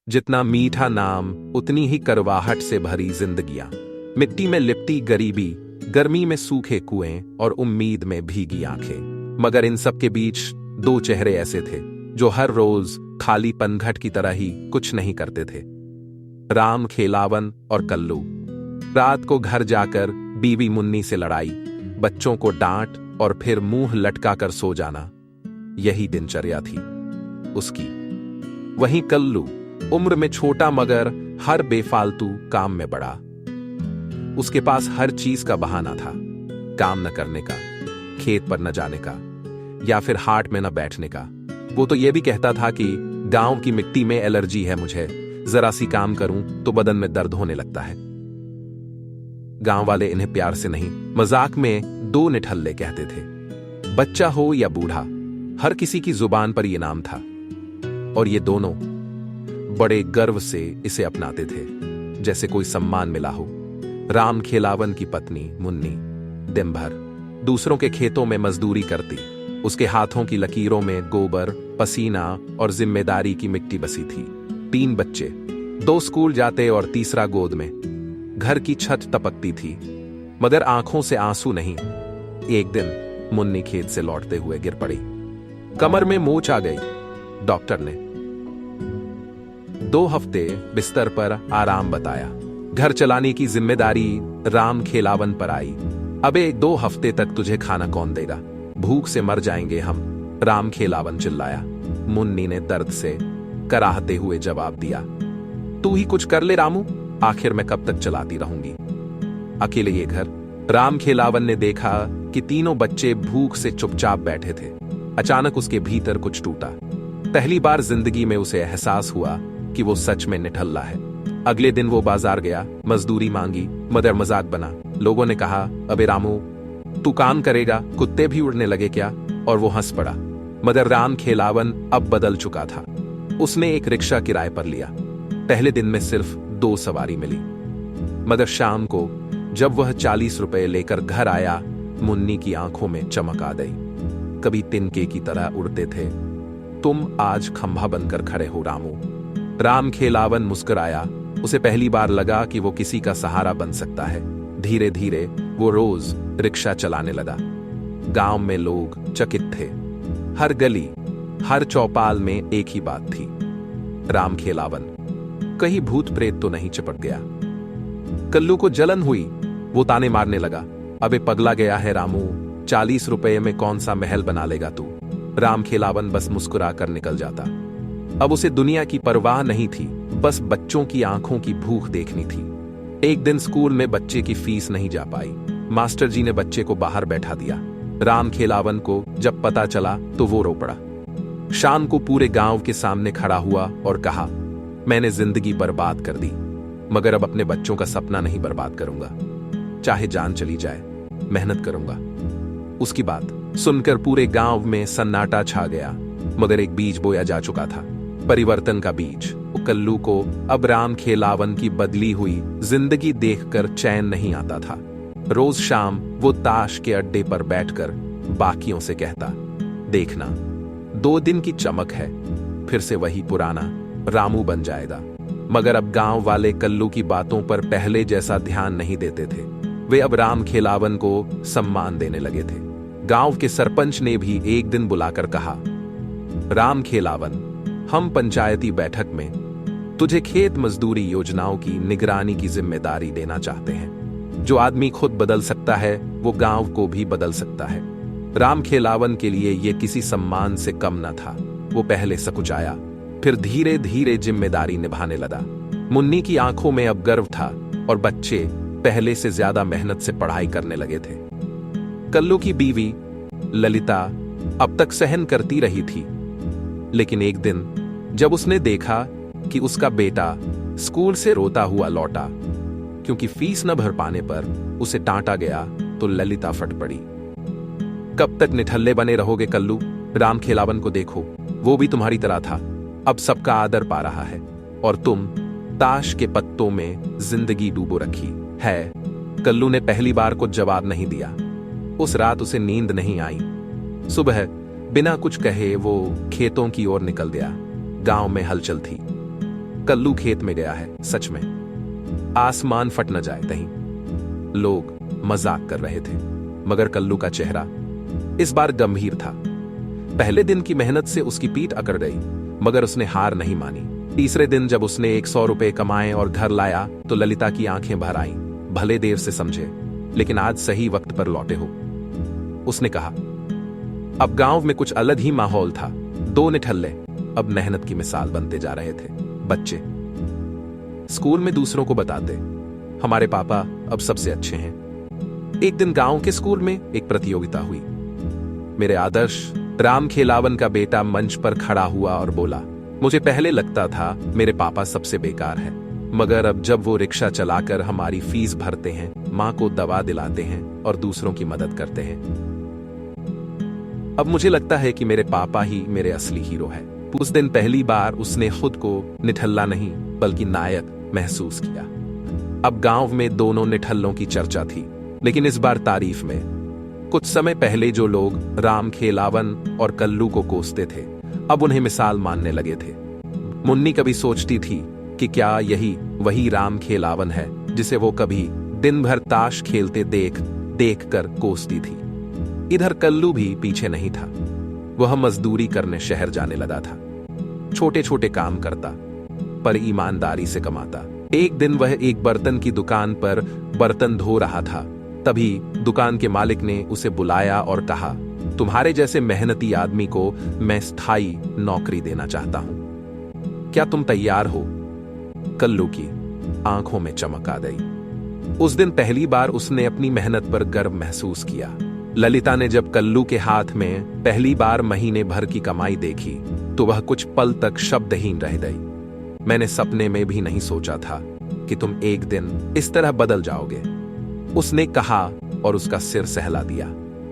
जितना मीठा नाम उतनी ही करवाहट से भरी जिंदगियां। मिट्टी में लिपटी गरीबी, गर्मी में सूखे कुएं और उम्मीद में भीगी आंखें। मगर इन सब के बीच दो चेहरे ऐसे थे जो हर रोज खाली पनघट की तरह ही कुछ नहीं करते थे। राम खेलावन और कल्लू। रात को घर जाकर बीवी मुन्नी से लड़ाई, बच्चों को डांट और फिर मुंह लटका कर सो जाना, यही दिनचर्या थी उसकी। वहीं कल्लू उम्र में छोटा मगर हर बेफालतू काम में बड़ा। उसके पास हर चीज का बहाना था, काम न करने का, खेत पर न जाने का, या फिर हाट में न बैठने का। वो तो ये भी कहता था कि गांव की मिट्टी में एलर्जी है मुझे, जरा सी काम करूं तो बदन में दर्द होने लगता है। गांव वाले इन्हें प्यार से नहीं, मजाक में दो निठल्ले कहते थे। बच्चा हो या बूढ़ा, हर किसी की जुबान पर यह नाम था, और ये दोनों बड़े गर्व से इसे अपनाते थे जैसे कोई सम्मान मिला हो। राम खेलावन की पत्नी मुन्नी दिन भर दूसरों के खेतों में मजदूरी करती। उसके हाथों की लकीरों में गोबर, पसीना और जिम्मेदारी की मिट्टी बसी थी। 3 बच्चे, 2 स्कूल जाते और तीसरा गोद में। घर की छत टपकती थी मगर आंखों से आंसू नहीं। एक दिन मुन्नी खेत से लौटते हुए गिर पड़ी, कमर में मोच आ गई। डॉक्टर ने 2 हफ्ते बिस्तर पर आराम बताया। घर चलाने की जिम्मेदारी राम खेलावन पर आई। अबे 2 हफ्ते तक तुझे खाना कौन देगा, भूख से मर जाएंगे हम, राम खेलावन चिल्लाया। मुन्नी ने दर्द से कराहते हुए जवाब दिया, तू ही कुछ कर ले रामू, आखिर मैं कब तक चलाती रहूंगी अकेले ये घर। राम खेलावन ने देखा कि तीनों बच्चे भूख से चुपचाप बैठे थे। अचानक उसके भीतर कुछ टूटा। पहली बार जिंदगी में उसे एहसास हुआ कि वो सच में निठल्ला है। अगले दिन वो बाजार गया, मजदूरी मांगी, मगर मजाक बना। लोगों ने कहा, अबे रामू तू काम करेगा, कुत्ते भी उड़ने लगे क्या? और वो हंस पड़ा। मगर राम खेलावन अब बदल चुका था। उसने एक रिक्शा किराए पर लिया। पहले दिन में सिर्फ 2 सवारी मिली, मगर शाम को जब वह 40 रुपए लेकर घर आया, मुन्नी की आंखों में चमक आ गई। कभी तिनके की तरह उड़ते थे, तुम आज खंभा बनकर खड़े हो रामू। राम खेलावन मुस्कुराया। उसे पहली बार लगा कि वो किसी का सहारा बन सकता है। धीरे धीरे वो रोज रिक्शा चलाने लगा। गांव में लोग चकित थे। हर गली, हर चौपाल में एक ही बात थी, राम खेलावन कहीं भूत प्रेत तो नहीं चिपट गया। कल्लू को जलन हुई। वो ताने मारने लगा, अबे पगला गया है रामू, 40 रुपए में कौन सा महल बना लेगा तू। राम खेलावन बस मुस्कुरा कर निकल जाता। अब उसे दुनिया की परवाह नहीं थी, बस बच्चों की आंखों की भूख देखनी थी। एक दिन स्कूल में बच्चे की फीस नहीं जा पाई। मास्टर जी ने बच्चे को बाहर बैठा दिया। राम खेलावन को जब पता चला तो वो रो पड़ा। शाम को पूरे गांव के सामने खड़ा हुआ और कहा, मैंने जिंदगी बर्बाद कर दी, मगर अब अपने बच्चों का सपना नहीं बर्बाद करूंगा। चाहे जान चली जाए, मेहनत करूंगा। उसकी बात सुनकर पूरे गांव में सन्नाटा छा गया। मगर एक बीज बोया जा चुका था, परिवर्तन का बीज। कल्लू को अब राम खेलावन की बदली हुई जिंदगी देखकर चैन नहीं आता था। रोज शाम वो ताश के अड्डे पर बैठकर बाकियों से कहता, देखना 2 दिन की चमक है, फिर से वही पुराना रामू बन जाएगा। मगर अब गांव वाले कल्लू की बातों पर पहले जैसा ध्यान नहीं देते थे। वे अब राम खेलावन को सम्मान देने लगे थे। गांव के सरपंच ने भी एक दिन बुलाकर कहा, राम खेलावन, हम पंचायती बैठक में तुझे खेत मजदूरी योजनाओं की निगरानी की जिम्मेदारी देना चाहते हैं। जो आदमी खुद बदल सकता है वो गांव को भी बदल सकता है। राम खेलावन के लिए यह किसी सम्मान से कम न था। वो पहले सकुचाया, फिर धीरे धीरे जिम्मेदारी निभाने लगा। मुन्नी की आंखों में अब गर्व था और बच्चे पहले से ज्यादा मेहनत से पढ़ाई करने लगे थे। कल्लू की बीवी ललिता अब तक सहन करती रही थी, लेकिन एक दिन जब उसने देखा कि उसका बेटा स्कूल से रोता हुआ लौटा क्योंकि फीस न भर पाने पर उसे डांटा गया, तो ललिता फट पड़ी। कब तक निठल्ले बने रहोगे कल्लू? राम खेलावन को देखो, वो भी तुम्हारी तरह था, अब सबका आदर पा रहा है, और तुम ताश के पत्तों में जिंदगी डूबो रखी है। कल्लू ने पहली बार कुछ जवाब नहीं दिया। उस रात उसे नींद नहीं आई। सुबह बिना कुछ कहे वो खेतों की ओर निकल गया। गांव में हलचल थी। कल्लू खेत में गया है, सच में। आसमान फट न जाए कहीं। लोग मजाक कर रहे थे, मगर कल्लू का चेहरा इस बार गंभीर था। पहले दिन की मेहनत से उसकी पीठ अकड़ गई, मगर उसने हार नहीं मानी। तीसरे दिन जब उसने 100 रुपए कमाए और घर लाया तो ललिता की आंखें भर आईं। भले देर से समझे, लेकिन आज सही वक्त पर लौटे हो, उसने कहा। अब गांव में कुछ अलग ही माहौल था। 2 निठल्ले अब मेहनत की मिसाल बनते जा रहे थे। बच्चे स्कूल में दूसरों को बताते, हमारे पापा अब सबसे अच्छे हैं। एक दिन गांव के स्कूल में एक प्रतियोगिता हुई। मेरे आदर्श राम खेलावन का बेटा मंच पर खड़ा हुआ और बोला, मुझे पहले लगता था मेरे पापा सबसे बेकार है, मगर अब जब वो रिक्शा चलाकर हमारी फीस भरते हैं, मां को दवा दिलाते हैं और दूसरों की मदद करते हैं, अब मुझे लगता है कि मेरे पापा ही मेरे असली हीरो है। उस दिन पहली बार उसने खुद को निठल्ला नहीं बल्कि नायक महसूस किया। अब गांव में दोनों निठल्लों की चर्चा थी, लेकिन इस बार तारीफ में। कुछ समय पहले जो लोग राम खेलावन और कल्लू को कोसते थे, अब उन्हें मिसाल मानने लगे थे। मुन्नी कभी सोचती थी कि क्या यही वही राम खेलावन है जिसे वो कभी दिन भर ताश खेलते देख कर कोसती थी। इधर कल्लू भी पीछे नहीं था। वह मजदूरी करने शहर जाने लगा था। छोटे छोटे काम करता, पर ईमानदारी से कमाता। एक दिन वह एक बर्तन की दुकान पर बर्तन धो रहा था। तभी दुकान के मालिक ने उसे बुलाया और कहा, तुम्हारे जैसे मेहनती आदमी को मैं स्थायी नौकरी देना चाहता हूं, क्या तुम तैयार हो? कल्लू की आंखों में चमक आ गई। उस दिन पहली बार उसने अपनी मेहनत पर गर्व महसूस किया। ललिता ने जब कल्लू के हाथ में पहली बार महीने भर की कमाई देखी तो वह कुछ पल तक शब्दहीन रह गई। मैंने सपने में भी नहीं सोचा था कि तुम एक दिन इस तरह बदल जाओगे, उसने कहा और उसका सिर सहला दिया।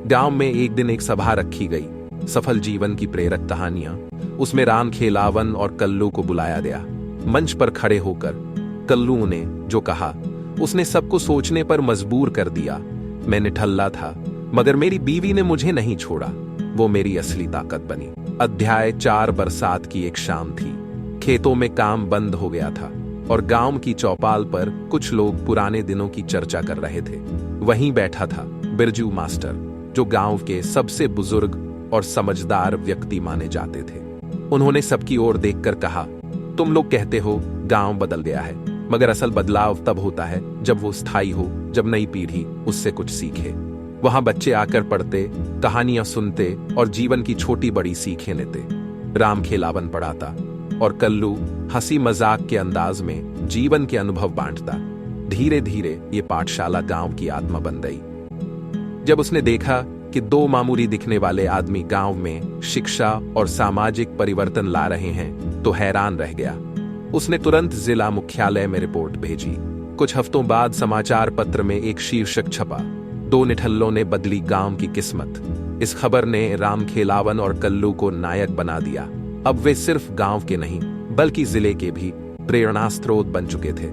गांव में एक दिन एक सभा रखी गई, सफल जीवन की प्रेरक कहानियां। उसमें राम खेलावन और कल्लू को बुलाया गया। मंच पर खड़े होकर कल्लू ने जो कहा उसने सबको सोचने पर मजबूर कर दिया। मैं निठल्ला था, मगर मेरी बीवी ने मुझे नहीं छोड़ा, वो मेरी असली ताकत बनी। अध्याय 4। बरसात की एक शाम थी। खेतों में काम बंद हो गया था और गांव की चौपाल पर कुछ लोग पुराने दिनों की चर्चा कर रहे थे। वहीं बैठा था बिरजू मास्टर, जो गांव के सबसे बुजुर्ग और समझदार व्यक्ति माने जाते थे। उन्होंने सबकी ओर देखकर कहा, तुम लोग कहते हो गांव बदल गया है, मगर असल बदलाव तब होता है जब वो स्थायी हो, जब नई पीढ़ी उससे कुछ सीखे। वहां बच्चे आकर पढ़ते, कहानियां सुनते और जीवन की छोटी बड़ी सीखें लेते। राम खेलावन पढ़ाता और कल्लू हंसी मजाक के अंदाज में जीवन के अनुभव बांटता। धीरे धीरे ये पाठशाला गांव की आत्मा बन गई। जब उसने देखा कि 2 मामूली दिखने वाले आदमी गांव में शिक्षा और सामाजिक परिवर्तन ला रहे हैं, तो हैरान रह गया। उसने तुरंत जिला मुख्यालय में रिपोर्ट भेजी। कुछ हफ्तों बाद समाचार पत्र में एक शीर्षक छपा, 2 निठल्लों ने बदली गांव की किस्मत। इस खबर ने राम खेलावन और कल्लू को नायक बना दिया। अब वे सिर्फ गांव के नहीं बल्कि जिले के भी प्रेरणा स्रोत बन चुके थे।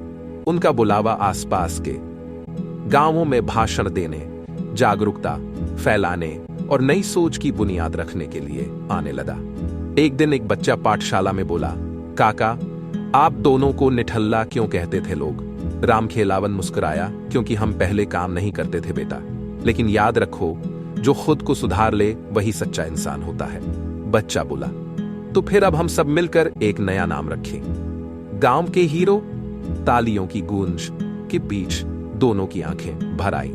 उनका बुलावा आसपास के गांवों में भाषण देने, जागरूकता फैलाने और नई सोच की बुनियाद रखने के लिए आने लगा। एक दिन एक बच्चा पाठशाला में बोला, काका, आप दोनों को निठल्ला क्यों कहते थे लोग? राम खेलावन मुस्कुराया, क्योंकि हम पहले काम नहीं करते थे बेटा, लेकिन याद रखो, जो खुद को सुधार ले वही सच्चा इंसान होता है। बच्चा बोला, तो फिर अब हम सब मिलकर एक नया नाम रखें, गांव के हीरो। तालियों की गूंज के बीच दोनों की आंखें भर आई।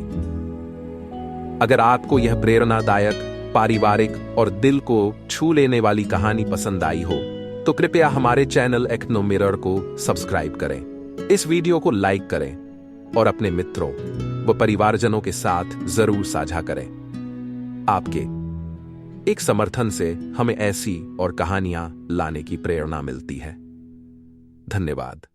अगर आपको यह प्रेरणादायक, पारिवारिक और दिल को छू लेने वाली कहानी पसंद आई हो तो कृपया हमारे चैनल एक्नो मिरर को सब्सक्राइब करें, इस वीडियो को लाइक करें और अपने मित्रों व परिवारजनों के साथ जरूर साझा करें। आपके एक समर्थन से हमें ऐसी और कहानियां लाने की प्रेरणा मिलती है। धन्यवाद।